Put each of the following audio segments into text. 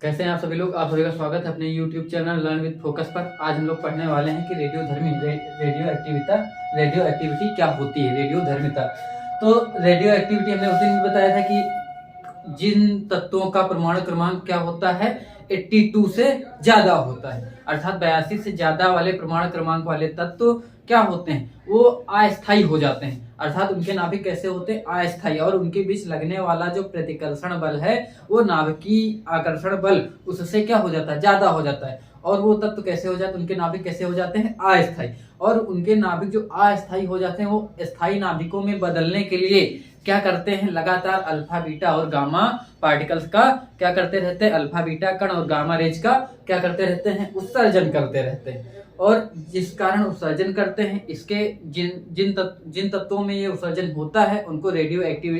कैसे हैं आप सभी लोग। आप सभी का स्वागत है अपने YouTube channel learn with focus पर। आज हम लोग पढ़ने वाले हैं कि रेडियो एक्टिविटी क्या होती है। रेडियो धर्मिता। तो रेडियो एक्टिविटी हमने उस दिन भी बताया था कि जिन तत्वों का परमाणु क्रमांक क्या होता है 82 से ज्यादा होता है, अर्थात 82 से ज्यादा वाले परमाणु क्रमांक वाले तत्व क्या होते हैं, वो अस्थायी हो जाते हैं। अर्थात उनके नाभिक कैसे होते हैं, अस्थायी, और उनके बीच लगने वाला जो प्रतिकर्षण बल है वो नाभिकीय आकर्षण बल उससे क्या हो जाता है, ज्यादा हो जाता है। और वो तत्व कैसे हो जाते हैं, उनके नाभिक कैसे हो जाते हैं, अस्थायी। और उनके नाभिक जो अस्थायी हो जाते हैं वो स्थायी नाभिकों में बदलने के लिए क्या करते हैं, लगातार अल्फा बीटा और गामा पार्टिकल्स का क्या करते रहते हैं, अल्फा बीटा कण और गामा रेज का क्या करते रहते हैं, उत्सर्जन करते रहते हैं। और जिस कारण उत्सर्जन करते हैं, इसके जिन तत्वों में ये उत्सर्जन होता है उनको रेडियो एक्टिव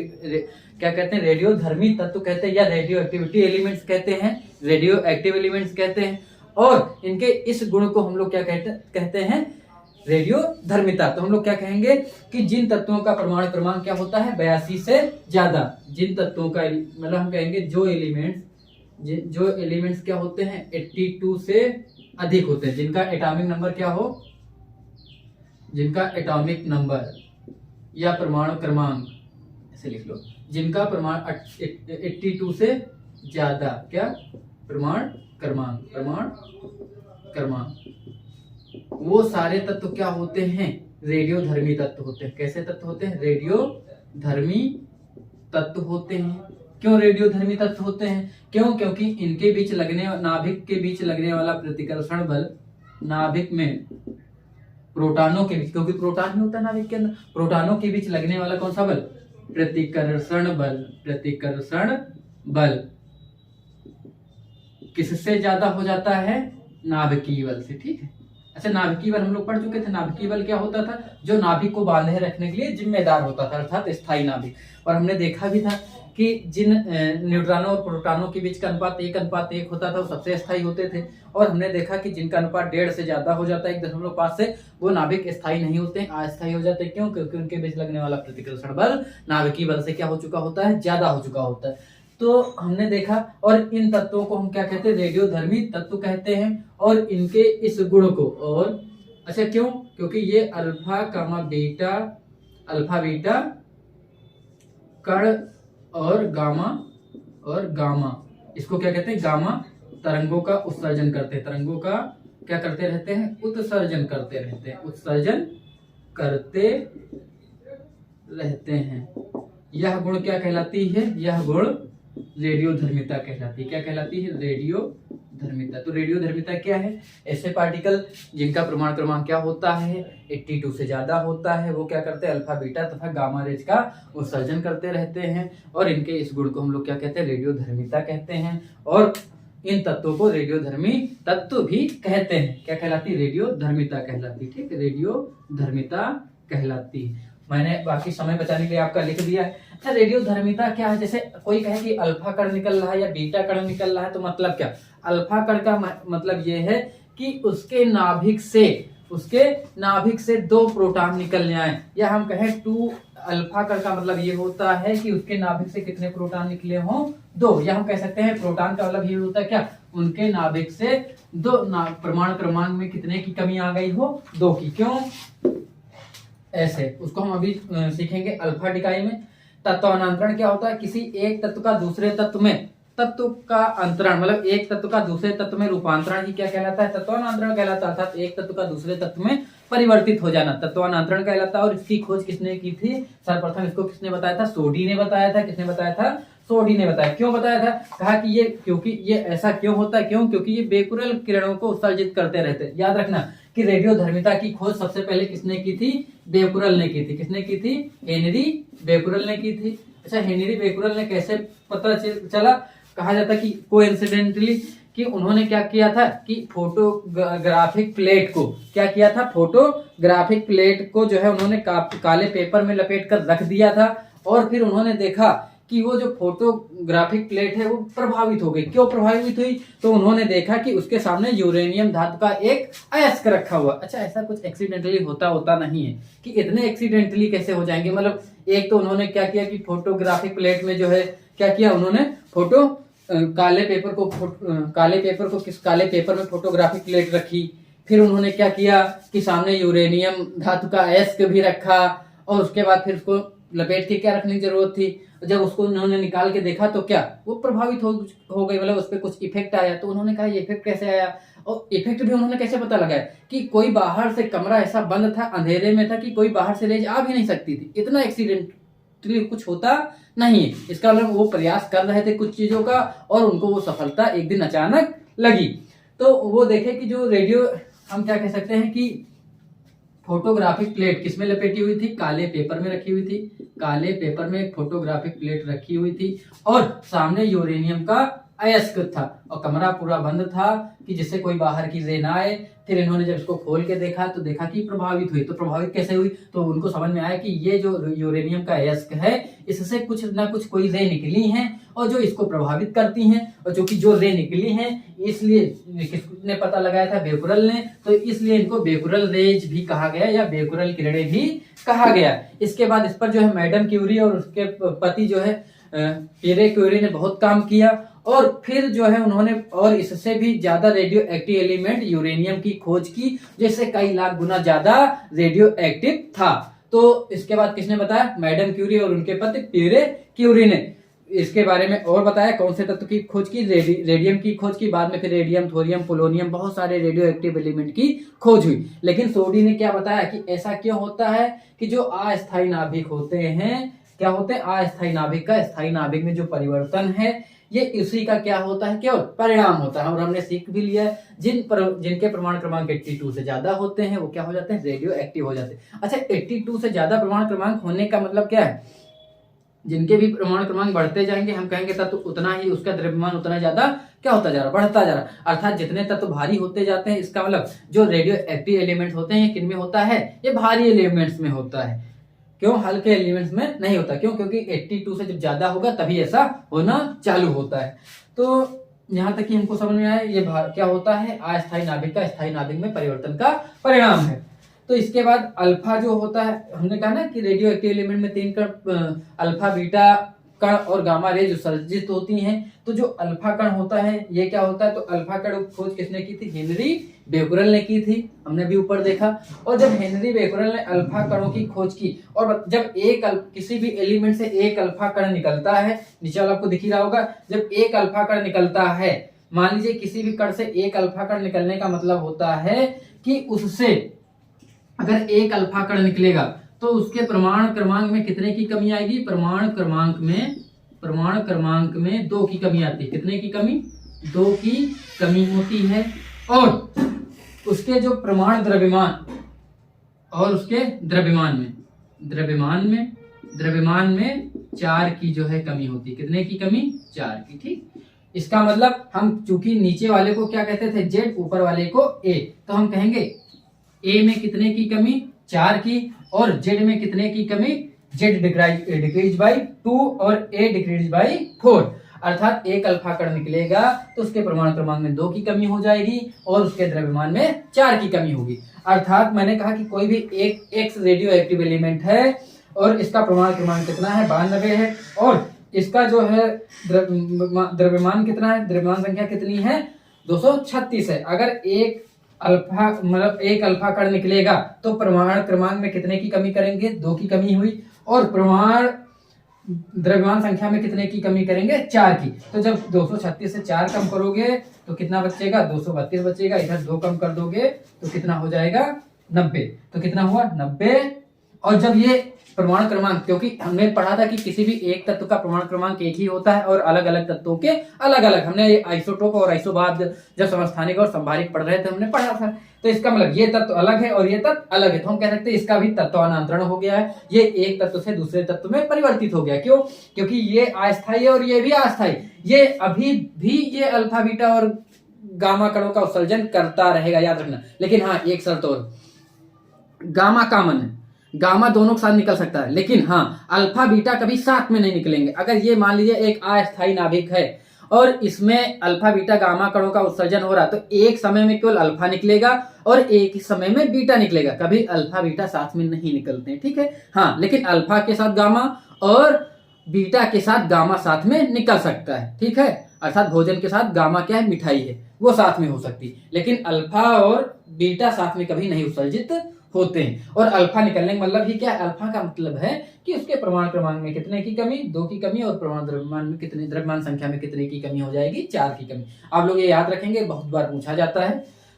क्या कहते हैं, रेडियो धर्मी तत्व कहते हैं, या रेडियो एक्टिविटी एलिमेंट्स कहते हैं, रेडियो एक्टिव एलिमेंट्स कहते हैं। और इनके इस गुण को हम लोग क्या कहते हैं, रेडियो धर्मिता। तो हम लोग क्या कहेंगे कि जिन तत्वों का परमाणु क्रमांक क्या होता है 82 से ज्यादा, जिन तत्वों का मतलब हम कहेंगे जो एलिमेंट्स क्या होते हैं 82 से अधिक होते हैं, जिनका एटॉमिक नंबर क्या हो, जिनका एटॉमिक नंबर या परमाणु क्रमांक ऐसे लिख लो, जिनका परमाणु 82 से ज्यादा क्या परमाणु क्रमांक वो सारे तत्व क्या होते हैं, रेडियो धर्मी तत्व होते हैं। कैसे तत्व होते हैं, रेडियो धर्मी तत्व होते हैं। क्यों रेडियो धर्मी तत्व होते हैं, क्यों, क्योंकि इनके बीच नाभिक के बीच लगने वाला प्रतिकर्षण बल, नाभिक में प्रोटॉनों के बीच, क्योंकि प्रोटॉन ही होता है नाभिक के अंदर, प्रोटॉनों के बीच लगने वाला कौन सा बल, प्रतिकर्षण बल किससे ज्यादा हो जाता है, नाभिकीय बल से। ठीक है, अच्छा, नाभिकीय बल हम लोग पढ़ चुके थे। नाभिकीय बल क्या होता था, जो नाभिक को बांधे रखने के लिए जिम्मेदार होता था, अर्थात स्थायी नाभिक। और हमने देखा भी था कि जिन न्यूट्रॉनों और प्रोटॉनों के बीच का अनुपात 1:1 होता था वो सबसे स्थायी होते थे। और हमने देखा कि जिनका अनुपात 1.5 से ज्यादा हो जाता है 1.5 से, वो नाभिक स्थायी नहीं होते हैं, अस्थायी हो जाते हैं। क्यों, क्योंकि उनके बीच लगने वाला प्रतिकर्षण बल नाभिकीय बल से क्या हो चुका होता है, ज्यादा हो चुका होता है। तो हमने देखा, और इन तत्वों को हम क्या कहते हैं, रेडियो धर्मी तत्व कहते हैं। और इनके इस गुण को, और अच्छा क्यों, क्योंकि ये अल्फा बीटा कण और गामा इसको क्या कहते हैं, गामा तरंगों का उत्सर्जन करते हैं, तरंगों का क्या करते रहते हैं, उत्सर्जन करते रहते हैं। यह गुण क्या कहलाती है, यह गुण रेडियो धर्मिता कहलाती है। क्या कहलाती है, रेडियो धर्मिता। तो रेडियो धर्मिता क्या है, ऐसे पार्टिकल जिनका परमाणु क्रमांक क्या होता है 82 से ज्यादा होता है, वो क्या करते हैं, अल्फा बीटा तथा गामा रेज का उत्सर्जन करते रहते हैं। और इनके इस गुण को हम लोग क्या कहते हैं, रेडियो धर्मिता कहते हैं। और इन तत्वों को रेडियो धर्मी तत्व भी कहते हैं। क्या कहलाती, रेडियो धर्मिता कहलाती। ठीक, रेडियो धर्मिता कहलाती। मैंने बाकी समय बचाने के लिए आपका लिख दिया है। अच्छा, रेडियो धर्मिता क्या है, जैसे कोई कहे कि अल्फा कण निकल रहा है या बीटा कण निकल रहा है, तो मतलब क्या, अल्फा कण का मतलब ये है कि उसके नाभिक से 2 प्रोटॉन निकलने आए, या हम कहें 2 अल्फा कण का मतलब ये होता है कि उसके नाभिक से कितने प्रोटॉन निकले हों, 2। या हम कह सकते हैं प्रोटॉन का मतलब ये होता है क्या, उनके नाभिक से 2 परमाणु क्रमांक में कितने की कमी आ गई हो, 2 की। क्यों ऐसे, उसको हम अभी सीखेंगे। अल्फा डिकाई में तत्वांतरण क्या होता है, किसी एक तत्व का दूसरे तत्व में, तत्व का अंतरण मतलब एक तत्व का दूसरे तत्व में रूपांतरण ही क्या कहलाता है, तत्वांतरण कहलाता है। अर्थात एक तत्व का दूसरे तत्व में परिवर्तित हो जाना तत्वांतरण कहलाता है। और इसकी खोज किसने की थी, सर्वप्रथम इसको किसने बताया था, सोडी ने बताया था। किसने बताया था, सोडी ने बताया। क्यों बताया था, कहा कि ये, क्योंकि ये ऐसा क्यों होता है, क्यों, क्योंकि ये बेकुरल किरणों को उत्सर्जित करते रहते हैं। याद रखना कि रेडियो धर्मिता की खोज सबसे पहले किसने की थी, बेकुरल ने की थी। किसने की थी, हेनरी बेकुरल ने की थी। अच्छा, हेनरी बेकुरल ने कैसे पता चला, कहा जाता है कि कोइंसिडेंटली कि उन्होंने क्या किया था कि फोटोग्राफिक प्लेट को क्या किया था, फोटोग्राफिक प्लेट को जो है उन्होंने काले पेपर में लपेट कर रख दिया था। और फिर उन्होंने देखा कि वो जो फोटोग्राफिक प्लेट है वो प्रभावित हो गई। क्यों प्रभावित हुई, तो उन्होंने देखा कि उसके सामने यूरेनियम धातु का एक अयस्क रखा हुआ। अच्छा, ऐसा कुछ एक्सीडेंटली होता नहीं है कि इतने एक्सीडेंटली कैसे हो जाएंगे। मतलब एक तो उन्होंने क्या किया कि फोटोग्राफिक प्लेट में जो है क्या किया, उन्होंने फोटो काले पेपर में फोटोग्राफिक प्लेट रखी। फिर उन्होंने क्या किया कि सामने यूरेनियम धातु का अयस्क भी रखा, और उसके बाद फिर उसको लपेट के क्या रखने की जरूरत थी। जब उसको उन्होंने निकाल के देखा तो क्या वो प्रभावित हो गई, मतलब उस पर कुछ इफेक्ट आया। तो उन्होंने कहा ये इफेक्ट कैसे आया, और इफेक्ट भी उन्होंने कैसे पता लगाया कि कोई बाहर से, कमरा ऐसा बंद था, अंधेरे में था कि कोई बाहर से रेज आ भी नहीं सकती थी, इतना एक्सीडेंटली कुछ होता नहीं है। इसका मतलब वो प्रयास कर रहे थे कुछ चीजों का, और उनको वो सफलता एक दिन अचानक लगी। तो वो देखे कि जो रेडियो, हम क्या कह सकते हैं कि फोटोग्राफिक प्लेट किसमें लपेटी हुई थी, काले पेपर में रखी हुई थी। काले पेपर में एक फोटोग्राफिक प्लेट रखी हुई थी, और सामने यूरेनियम का अयस्क था, और कमरा पूरा बंद था कि जिससे कोई बाहर की रे ना आए। फिर इन्होंने जब इसको खोल के देखा तो देखा कि प्रभावित हुई। तो प्रभावित कैसे हुई, तो उनको समझ में आया कि ये जो यूरेनियम का अयस्क है, इससे कुछ ना कुछ कोई रे निकली हैं, और जो इसको प्रभावित करती हैं। और जो कि जो रे निकली हैं, इसलिए किसने पता लगाया था, बेकुरल ने। तो इसलिए इनको बेकुरल रेज भी कहा गया, या बेकुरल किरणें भी कहा गया। इसके बाद इस पर जो है मैडम क्यूरी और उसके पति जो है पीरे क्यूरी ने बहुत काम किया, और फिर जो है उन्होंने और इससे भी ज्यादा रेडियो एक्टिव एलिमेंट यूरेनियम की खोज की, जिससे कई लाख गुना ज्यादा रेडियो एक्टिव था। तो इसके बाद किसने बताया, मैडम क्यूरी और उनके पति पीरे क्यूरी ने इसके बारे में और बताया। कौन से तत्व की खोज की, रेडियम की खोज की। बाद में फिर रेडियम, थोरियम, पोलोनियम, बहुत सारे रेडियो एक्टिव एलिमेंट की खोज हुई। लेकिन सोडी ने क्या बताया कि ऐसा क्यों होता है कि जो अस्थायी नाभिक होते हैं, क्या होते हैं, अस्थायी नाभिक का स्थायी नाभिक में जो परिवर्तन है, ये इसी का क्या होता है, केवल परिणाम होता है। और हमने सीख भी लिया है, जिनके प्रमाण क्रमांक 82 से ज्यादा होते हैं वो क्या हो जाते हैं, रेडियो एक्टिव हो जाते हैं। अच्छा, 82 से ज्यादा प्रमाण क्रमांक होने का मतलब क्या है, जिनके भी प्रमाण क्रमांक बढ़ते जाएंगे, हम कहेंगे तत्व उतना ही उसका द्रव्यमान उतना ज्यादा क्या होता जा रहा, बढ़ता जा रहा। अर्थात जितने तत्व भारी होते जाते हैं, इसका मतलब जो रेडियो एक्टिव एलिमेंट्स होते हैं, ये किनमें होता है, ये भारी एलिमेंट्स में होता है। क्यों, हल्के एलिमेंट्स में नहीं होता। क्यों, क्योंकि 82 से जब ज्यादा होगा तभी ऐसा होना चालू होता है। तो यहाँ तक कि हमको समझ में आया ये क्या होता है, अस्थायी नाभिक का स्थायी नाभिक में परिवर्तन का परिणाम है। तो इसके बाद अल्फा जो होता है, हमने कहा ना कि रेडियो एक्टिव एलिमेंट में 3 कण, अल्फा, बीटा कण और गामा रेज उत्सर्जित होती हैं। तो जो अल्फा कण होता है, ये क्या होता है, तो अल्फा कण खोज किसने की थी, हेनरी बेकुरल ने की थी, हमने भी ऊपर देखा। और जब हेनरी बेकुरल ने अल्फा कणों की खोज की, और जब किसी भी एलिमेंट से एक अल्फा कण निकलता है, नीचे वाला आपको दिख ही रहा होगा, जब एक अल्फा कण निकलता है, मान लीजिए किसी भी कण से एक अल्फा कण निकलने का मतलब होता है कि उससे अगर एक अल्फा कण निकलेगा तो उसके प्रमाण क्रमांक में कितने की कमी आएगी, प्रमाण क्रमांक में 2 की कमी आती है। कितने की कमी, 2 की कमी होती है। और उसके जो प्रमाण द्रव्यमान और उसके द्रव्यमान में 4 की जो है कमी होती है। कितने की कमी, 4 की। ठीक, इसका मतलब हम चूंकि नीचे वाले को क्या कहते थे, जेड, ऊपर वाले को ए, तो हम कहेंगे ए में कितने की कमी, 4 की, और जेड में कितने की कमी, जेड डिक्रीज बाई 2 और ए डिक्रीज बाई 4। अर्थात एक अल्फा कण निकलेगा तो उसके प्रमाण क्रमांक में 2 की कमी हो जाएगी और उसके द्रव्यमान में 4 की कमी होगी। अर्थात मैंने कहा कि कोई भी एक एक्स रेडियो एक्टिव एलिमेंट है और इसका प्रमाण क्रमांक कितना है, 92 है, और इसका जो है द्रव्यमान कितना है, द्रव्यमान संख्या कितनी है, 236 है। अगर एक अल्फा कण निकलेगा तो प्रमाण क्रमांक में कितने की कमी करेंगे, 2 की कमी हुई, और प्रमाण द्रव्यमान संख्या में कितने की कमी करेंगे, 4 की। तो जब 236 से 4 कम करोगे तो कितना बचेगा, 232 बचेगा। इधर 2 कम कर दोगे तो कितना हो जाएगा, 90। तो कितना हुआ, 90। और जब ये प्रमाण क्रमांक, क्योंकि हमने पढ़ा था कि किसी भी एक तत्व का प्रमाण क्रमांक एक ही होता है और अलग अलग तत्वों के अलग अलग, हमने आइसोटोप और आइसोबार जब समस्थानिक और संभारिक पढ़ रहे थे हमने पढ़ा था। तो इसका मतलब ये तत्व अलग है और ये तत्व अलग है, तो हम कह सकते हैं इसका भी तत्वांतरण हो गया है, ये एक तत्व से दूसरे तत्व में परिवर्तित हो गया। क्यों, क्योंकि ये अस्थायी है और ये भी अस्थायी, ये अभी भी ये अल्फा बीटा और गामा कणों का उत्सर्जन करता रहेगा, याद रखना। लेकिन हाँ, एक शर्त और, गामा कॉमन है, गामा दोनों के साथ निकल सकता है, लेकिन हाँ अल्फा बीटा कभी साथ में नहीं निकलेंगे। अगर ये मान लीजिए एक अस्थायी नाभिक है और इसमें अल्फा बीटा गामा कणों का उत्सर्जन हो रहा है, तो एक समय में केवल अल्फा निकलेगा और एक ही समय में बीटा निकलेगा, कभी अल्फा बीटा साथ में नहीं निकलते हैं। ठीक है, हाँ, लेकिन अल्फा के साथ गामा और बीटा के साथ गामा साथ में निकल सकता है। ठीक है, अर्थात भोजन के साथ गामा क्या है, मिठाई है, वो साथ में हो सकती है, लेकिन अल्फा और बीटा साथ में कभी नहीं उत्सर्जित होते हैं। और अल्फा निकलने का मतलब ही क्या है, अल्फा का मतलब है कि उसके परमाणु क्रमांक में कितने की कमी, 2 की कमी, और परमाणु द्रव्यमान में कितने, द्रव्यमान संख्या में कितने की कमी हो जाएगी, 4 की कमी। आप लोग ये याद रखेंगे, बहुत बार पूछा जाता है।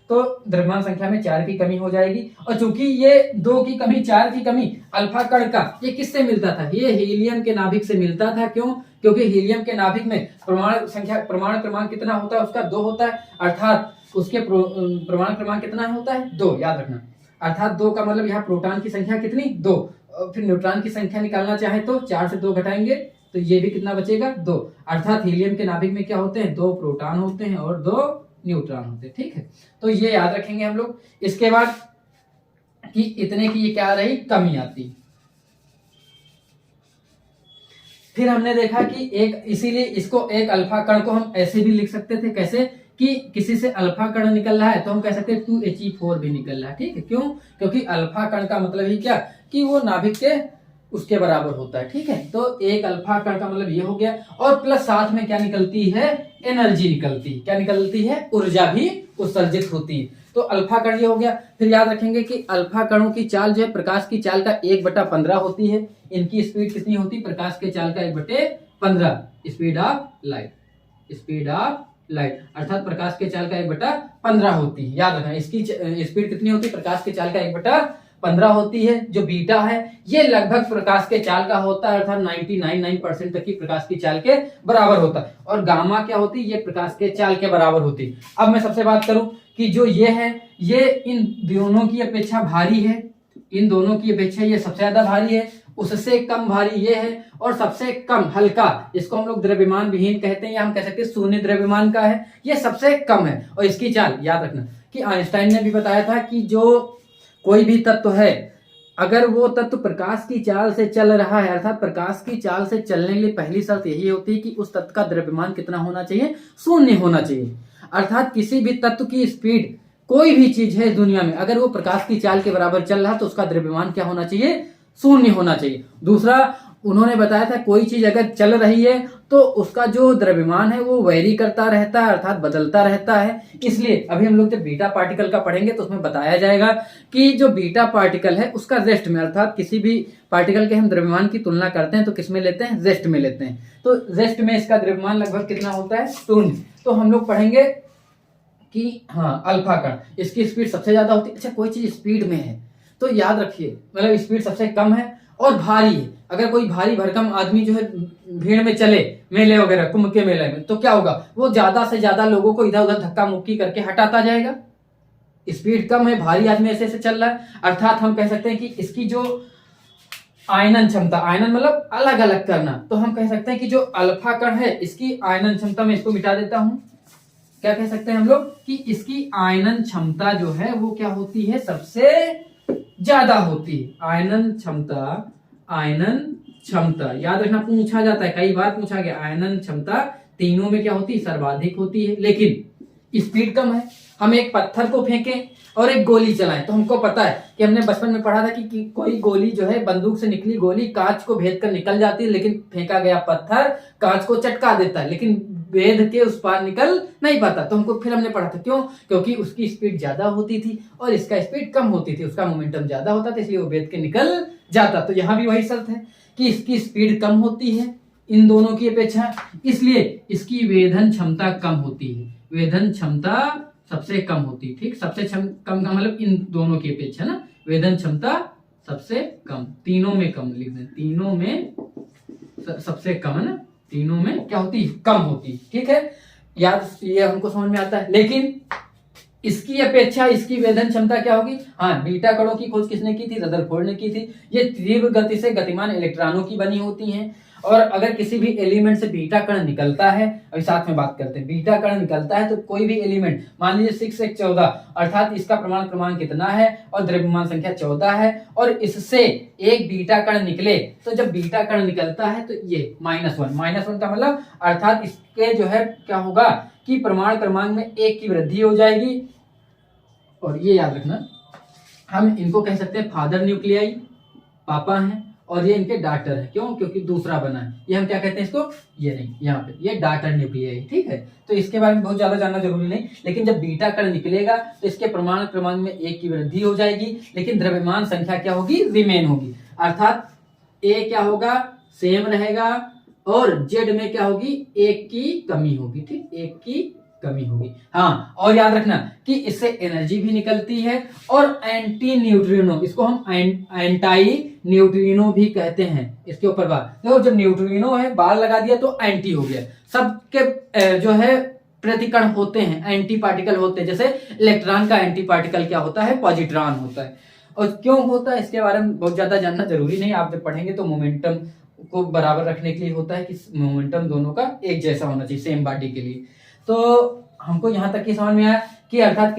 तो द्रव्यमान संख्या में 4 की कमी हो जाएगी। और चूंकि ये 2 की कमी, 4 की कमी अल्फा कण का ये किससे मिलता था, ये हीलियम के नाभिक से मिलता था। क्यों? क्योंकि हीलियम के नाभिक में परमाणु क्रमांक कितना होता है, उसका 2 होता है, अर्थात उसके परमाणु क्रमांक कितना होता है, 2, याद रखना। अर्थात 2 का मतलब यहाँ प्रोटॉन की संख्या कितनी, 2। फिर न्यूट्रॉन की संख्या निकालना चाहे तो 4 से 2 घटाएंगे तो ये भी कितना बचेगा, 2। अर्थात हीलियम के नाभिक में क्या होते हैं, 2 प्रोटॉन होते हैं और 2 न्यूट्रॉन होते हैं। ठीक है, तो ये याद रखेंगे हम लोग। इसके बाद कि इतने की ये क्या रही, कमी आती। फिर हमने देखा कि एक, इसीलिए इसको एक अल्फा कण को हम ऐसे भी लिख सकते थे, कैसे कि किसी से अल्फा कण निकल रहा है तो हम कह सकते हैं 2He4 भी निकल रहा है। ठीक है, क्यों? क्योंकि अल्फा कण का मतलब ही क्या कि वो नाभिक के उसके बराबर होता है। ठीक है, तो एक अल्फा कण का मतलब ये हो गया। और प्लस साथ में क्या निकलती है, एनर्जी निकलती है। क्या निकलती है, ऊर्जा भी उत्सर्जित होती है। तो अल्फा कण ये हो गया। फिर याद रखेंगे कि अल्फा कणों की चाल जो है प्रकाश की चाल का 1/15 होती है। इनकी स्पीड कितनी होती है, प्रकाश के चाल का 1/15, speed of light, speed of light, अर्थात प्रकाश के चाल का 1/15 होती है। याद रखना, इसकी स्पीड कितनी होती है, प्रकाश के चाल का 1/15 होती है। जो बीटा है ये लगभग प्रकाश के चाल का होता है, अर्थात 99% तक की प्रकाश की चाल के बराबर होता है। और गामा क्या होती है, ये प्रकाश के चाल के बराबर होती है। अब मैं सबसे बात करूं कि जो ये है, ये इन दोनों की अपेक्षा भारी है, इन दोनों की अपेक्षा ये सबसे ज्यादा भारी है, उससे कम भारी ये है, और सबसे कम हल्का, इसको हम लोग द्रव्यमान विहीन कहते हैं, या हम कह सकते हैं शून्य द्रव्यमान का है, ये सबसे कम है। और इसकी चाल याद रखना कि आइंस्टाइन ने भी बताया था कि जो कोई भी तत्व है, अगर वो तत्व प्रकाश की चाल से चल रहा है, अर्थात प्रकाश की चाल से चलने के लिए पहली शर्त यही होती है कि उस तत्व का द्रव्यमान कितना होना चाहिए, शून्य होना चाहिए। अर्थात किसी भी तत्व की स्पीड, कोई भी चीज है दुनिया में, अगर वो प्रकाश की चाल के बराबर चल रहा है तो उसका द्रव्यमान क्या होना चाहिए, शून्य होना चाहिए। दूसरा उन्होंने बताया था कोई चीज अगर चल रही है तो उसका जो द्रव्यमान है वो वेरी करता रहता है, अर्थात बदलता रहता है। इसलिए अभी हम लोग जब बीटा पार्टिकल का पढ़ेंगे तो उसमें बताया जाएगा कि जो बीटा पार्टिकल है उसका रेस्ट में, अर्थात किसी भी पार्टिकल के हम द्रव्यमान की तुलना करते हैं तो किसमें लेते हैं, रेस्ट में लेते हैं। तो रेस्ट में इसका द्रव्यमान लगभग कितना होता है, शून्य। तो हम लोग पढ़ेंगे कि हाँ अल्फा कण, इसकी स्पीड सबसे ज्यादा होती है। अच्छा, कोई चीज स्पीड में है तो याद रखिए, मतलब स्पीड सबसे कम है और भारी है। अगर कोई भारी भरकम आदमी जो है भीड़ में चले, मेले वगैरह, कुंभ के मेले में, तो क्या होगा, वो ज्यादा से ज्यादा लोगों को इधर उधर धक्का मुक्की करके हटाता जाएगा। स्पीड कम है, भारी आदमी ऐसे ऐसे चल रहा है, अर्थात हम कह सकते हैं कि इसकी जो आयनन क्षमता, आयनन मतलब अलग अलग करना, तो हम कह सकते हैं कि जो अल्फा कण है इसकी आयनन क्षमता, में इसको मिटा देता हूं, क्या कह सकते हैं हम लोग कि इसकी आयनन क्षमता जो है वो क्या होती है, सबसे ज्यादा होती है। आयनन क्षमता, आयनन क्षमता याद रखना, पूछा जाता है, कई बार पूछा गया। आयनन क्षमता तीनों में क्या होती है, सर्वाधिक होती है, लेकिन स्पीड कम है। हम एक पत्थर को फेंकें और एक गोली चलाएं तो हमको पता है कि हमने बचपन में पढ़ा था कि कोई गोली जो है, बंदूक से निकली गोली कांच को भेद कर निकल जाती है, लेकिन फेंका गया पत्थर कांच को चटका देता है, लेकिन भेद के उस पार निकल नहीं पाता। तो हमको फिर हमने पढ़ा था, क्यों, क्योंकि उसकी स्पीड ज्यादा होती थी और इसका स्पीड कम होती थी, उसका मोमेंटम ज्यादा होता था, इसलिए वो भेद के निकल जाता। तो यहाँ भी वही शर्त है कि इसकी स्पीड कम होती है इन दोनों की अपेक्षा, इसलिए इसकी वेधन क्षमता कम होती है। वेधन क्षमता सबसे कम होती है। ठीक, सबसे कम का मतलब इन दोनों की अपेक्षा ना, वेधन क्षमता सबसे कम, तीनों में कम लिख दें, तीनों में सबसे कम है ना, तीनों में क्या होती है, कम होती है। ठीक है, याद, ये हमको समझ में आता है। लेकिन इसकी अपेक्षा इसकी वेधन क्षमता क्या होगी, हाँ, बीटा कणों की खोज किसने की थी, रदरफोर्ड ने की थी। ये तीव्र गति से गतिमान इलेक्ट्रॉनों की बनी होती हैं, और अगर किसी भी एलिमेंट से बीटा कण निकलता है, अभी साथ में बात करते हैं, बीटा कण निकलता है तो कोई भी एलिमेंट, मान लीजिए 6 1 14, अर्थात इसका परमाणु क्रमांक कितना है और द्रव्यमान संख्या 14 है, और इससे एक बीटा कण निकले, तो जब बीटा कण निकलता है तो ये -1 का मतलब, अर्थात इसके जो है क्या होगा कि परमाणु क्रमांक में 1 की वृद्धि हो जाएगी। और ये याद रखना, हम इनको कह सकते हैं फादर न्यूक्लियाई, पापा हैं, और ये इनके डाटर है। क्यों? क्योंकि दूसरा बना है। ये हम क्या कहते हैं इसको? ये नहीं, यहाँ पे ये डाटर न्यूक्लियस है, ठीक है। तो इसके बारे में बहुत ज्यादा जानना जरूरी नहीं, लेकिन जब बीटा कण निकलेगा तो इसके परमाणु क्रमांक में 1 की वृद्धि हो जाएगी, लेकिन द्रव्यमान संख्या क्या होगी? रिमेन होगी। अर्थात ए क्या होगा? सेम रहेगा, और जेड में क्या होगी? 1 की कमी होगी, ठीक, 1 की कमी होगी। हाँ, और याद रखना कि इससे एनर्जी भी निकलती है और एंटी न्यूट्रिनो, इसको हम एंटाई न्यूट्रिनो भी कहते हैं। इसके ऊपर बात देखो, जब न्यूट्रिनो है बार लगा दिया तो एंटी हो गया। सबके जो है प्रतिकण होते हैं, एंटी पार्टिकल होते हैं। जैसे इलेक्ट्रॉन का एंटी पार्टिकल क्या होता है? पॉजिट्रॉन होता है। और क्यों होता है इसके बारे में बहुत ज्यादा जानना जरूरी नहीं, आप जब पढ़ेंगे तो मोमेंटम को बराबर रखने के लिए होता है कि मोमेंटम दोनों का एक जैसा होना चाहिए, सेम बॉडी के लिए। तो हमको यहाँ तक की समझ में आया कि अर्थात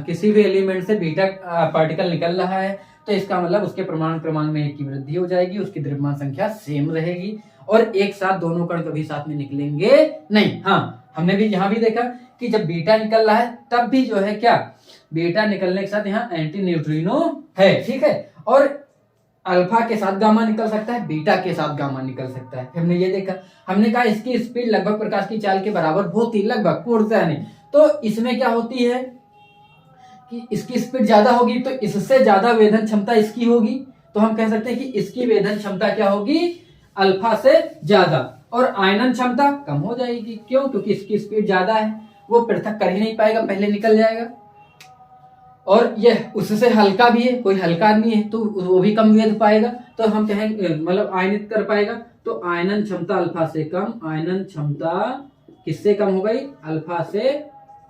किसी भी एलिमेंट से बीटा पार्टिकल निकल रहा है तो इसका मतलब उसके परमाणु क्रमांक में 1 की वृद्धि हो जाएगी, उसकी द्रव्यमान संख्या सेम रहेगी, और एक साथ दोनों कण कभी साथ में निकलेंगे नहीं। हाँ, हमने भी यहाँ भी देखा कि जब बीटा निकल रहा है तब भी जो है क्या, बीटा निकलने के साथ यहाँ एंटी न्यूट्रिनो है, ठीक है। और अल्फा के साथ गामा निकल सकता है, बीटा के साथ गामा निकल सकता है। हमने ये देखा, हमने कहा इसकी स्पीड लगभग प्रकाश की चाल के बराबर होती, लगभग, पूर्णतः नहीं। तो इसमें क्या होती है कि इसकी स्पीड ज्यादा होगी तो इससे ज्यादा वेधन क्षमता इसकी होगी, तो हम कह सकते हैं कि इसकी वेधन क्षमता क्या होगी? अल्फा से ज्यादा, और आयनन क्षमता कम हो जाएगी। क्यों? क्योंकि इसकी स्पीड ज्यादा है, वो पृथक कर ही नहीं पाएगा, पहले निकल जाएगा। और यह उससे हल्का भी है, कोई हल्का आदमी है तो वो भी कम वेध पाएगा, तो हम कहेंगे मतलब आयनित कर पाएगा। तो आयनन क्षमता अल्फा से कम, आयनन क्षमता किससे कम हो गई? अल्फा से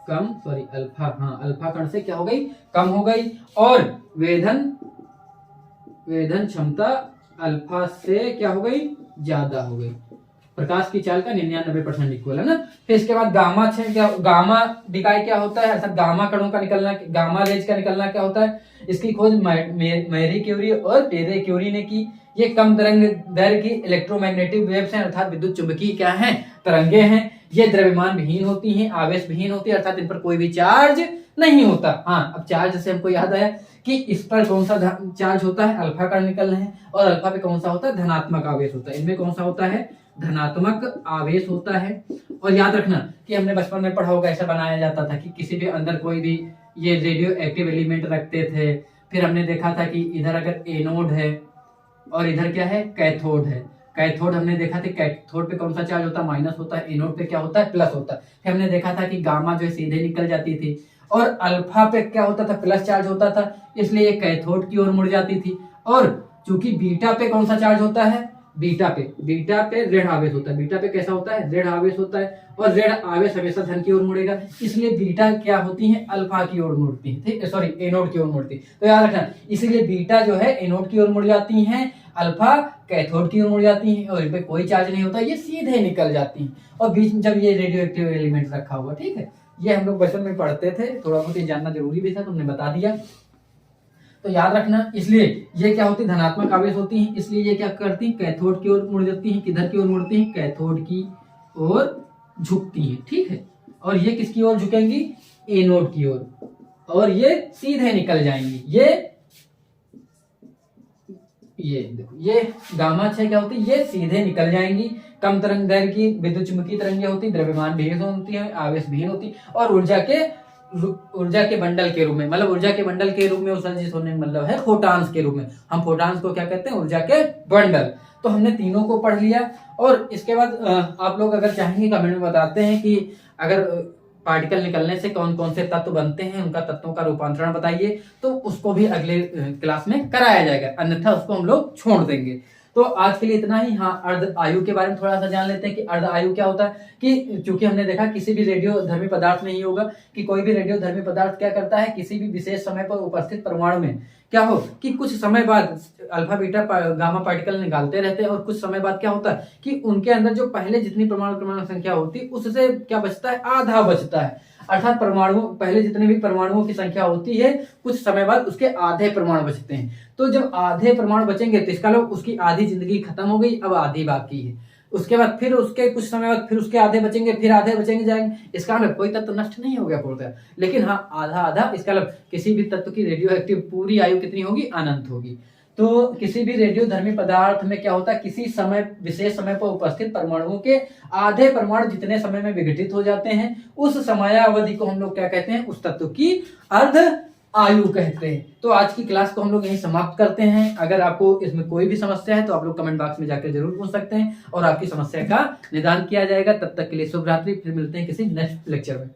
कम, सॉरी अल्फा, हाँ अल्फा कण से क्या हो गई? कम हो गई। और वेधन क्षमता अल्फा से क्या हो गई? ज्यादा हो गई। प्रकाश की चाल का 99% इक्वल है ना। फिर इसके बाद गामा गामा डिकाई क्या होता है? अर्थात गामा कणों का निकलना, गामा रेज का निकलना क्या होता है? इसकी खोज मैरी क्यूरी और पेरे क्यूरी ने की। ये कम तरंग दैर्घ्य की इलेक्ट्रोमैग्नेटिक वेव्स हैं, अर्थात विद्युत चुंबकीय क्या हैं? तरंगे हैं। ये द्रव्यमान विहीन होती हैं, आवेश विहीन होती है, अर्थात इन पर कोई भी चार्ज नहीं होता। हाँ, अब चार्ज से हमको याद आया कि इस पर कौन सा चार्ज होता है? अल्फा कण निकल रहे हैं, और अल्फा पे कौन सा होता है? धनात्मक आवेश होता है। इनमें कौन सा होता है? धनात्मक आवेश होता है। और याद रखना कि हमने बचपन में पढ़ा होगा, ऐसा बनाया जाता था कि किसी भी अंदर कोई भी ये रेडियो एक्टिव एलिमेंट रखते थे। फिर हमने देखा था कि इधर अगर एनोड है और इधर क्या है? कैथोड है। कैथोड हमने देखा था, कैथोड पे कौन सा चार्ज होता है? माइनस होता है। एनोड पे क्या होता है? प्लस होता है। फिर हमने देखा था कि गामा जो है सीधे निकल जाती थी, और अल्फा पे क्या होता था? प्लस चार्ज होता था, इसलिए कैथोड की ओर मुड़ जाती थी। और चूंकि बीटा पे कौन सा चार्ज होता है? बीटा पे ऋण आवेश होता है। बीटा पे कैसा होता है? ऋण आवेश होता है, और ऋण आवेश हमेशा धन की ओर मुड़ेगा, इसलिए बीटा क्या होती है? अल्फा की ओर मुड़ती है, सॉरी एनोड की ओर मुड़ती है। तो याद रखना, इसीलिए बीटा जो है एनोड की ओर मुड़ जाती हैं, अल्फा कैथोड की ओर मुड़ जाती हैं, और इन पे कोई चार्ज नहीं होता, ये सीधे निकल जाती हैं। और बीच में जब ये रेडियो एक्टिव एलिमेंट रखा हुआ, ठीक है, ये हम लोग बचपन में पढ़ते थे, थोड़ा बहुत ये जानना जरूरी भी था, तुमने बता दिया। तो याद रखना, इसलिए ये क्या होती है? धनात्मक आवेश होती हैं, इसलिए ये क्या करती हैं? कैथोड की ओर मुड़ जाती हैं। किधर की ओर मुड़ती हैं? कैथोड की ओर झुकती हैं, ठीक है। और ये किसकी ओर झुकेंगी? एनोड की ओर, और ये सीधे निकल जाएंगी। ये देखो, ये गामा क्षय क्या होती है? ये सीधे निकल जाएंगी। कम तरंग दैर्घ्य की विद्युत चुंबकीय तरंगें होती, द्रव्यमान विहीन होती है, आवेश विहीन होती, और ऊर्जा के बंडल के रूप में, मतलब ऊर्जा के बंडल के रूप में उत्सर्जित होने मतलब है फोटॉन्स के रूप में। हम फोटॉन्स को क्या कहते हैं? ऊर्जा के बंडल। तो हमने तीनों को पढ़ लिया। और इसके बाद आप लोग अगर चाहेंगे कमेंट में बताते हैं कि अगर पार्टिकल निकलने से कौन कौन से तत्व बनते हैं, उनका तत्वों का रूपांतरण बताइए, तो उसको भी अगले क्लास में कराया जाएगा, अन्यथा उसको हम लोग छोड़ देंगे। तो आज के लिए इतना ही। हाँ, अर्ध आयु के बारे में थोड़ा सा जान लेते हैं कि अर्ध आयु क्या होता है। कि चूंकि हमने देखा किसी भी रेडियो धर्मी पदार्थ में ही होगा कि कोई भी रेडियो धर्मी पदार्थ क्या करता है? किसी भी विशेष समय पर उपस्थित परमाणु में क्या हो कि कुछ समय बाद अल्फा बीटा गामा पार्टिकल निकालते रहते हैं, और कुछ समय बाद क्या होता है कि उनके अंदर जो पहले जितनी परमाणु क्रमांक संख्या होती है उससे क्या बचता है? आधा बचता है। अर्थात परमाणु पहले जितने भी परमाणुओं की संख्या होती है, कुछ समय बाद उसके आधे परमाणु बचते हैं। तो जब आधे परमाणु बचेंगे तो इसका मतलब उसकी आधी जिंदगी खत्म हो गई, अब आधी बाकी है। उसके बाद फिर उसके कुछ समय बाद फिर उसके आधे बचेंगे, फिर आधे बचेंगे जाएंगे। इसका मतलब कोई तत्व नष्ट नहीं हो गया पूर्णतः, लेकिन हाँ आधा आधा, इसका मतलब किसी भी तत्व की रेडियो एक्टिव पूरी आयु कितनी होगी? अनंत होगी। तो किसी भी रेडियोधर्मी पदार्थ में क्या होता है, किसी समय विशेष समय पर उपस्थित परमाणुओं के आधे परमाणु जितने समय में विघटित हो जाते हैं उस समयावधि को हम लोग क्या कहते हैं, उस तत्व की अर्ध आयु कहते हैं। तो आज की क्लास को हम लोग यहीं समाप्त करते हैं। अगर आपको इसमें कोई भी समस्या है तो आप लोग कमेंट बॉक्स में जाकर जरूर पूछ सकते हैं और आपकी समस्या का निदान किया जाएगा। तब तक के लिए शुभ रात्रि, फिर मिलते हैं किसी नेक्स्ट लेक्चर में।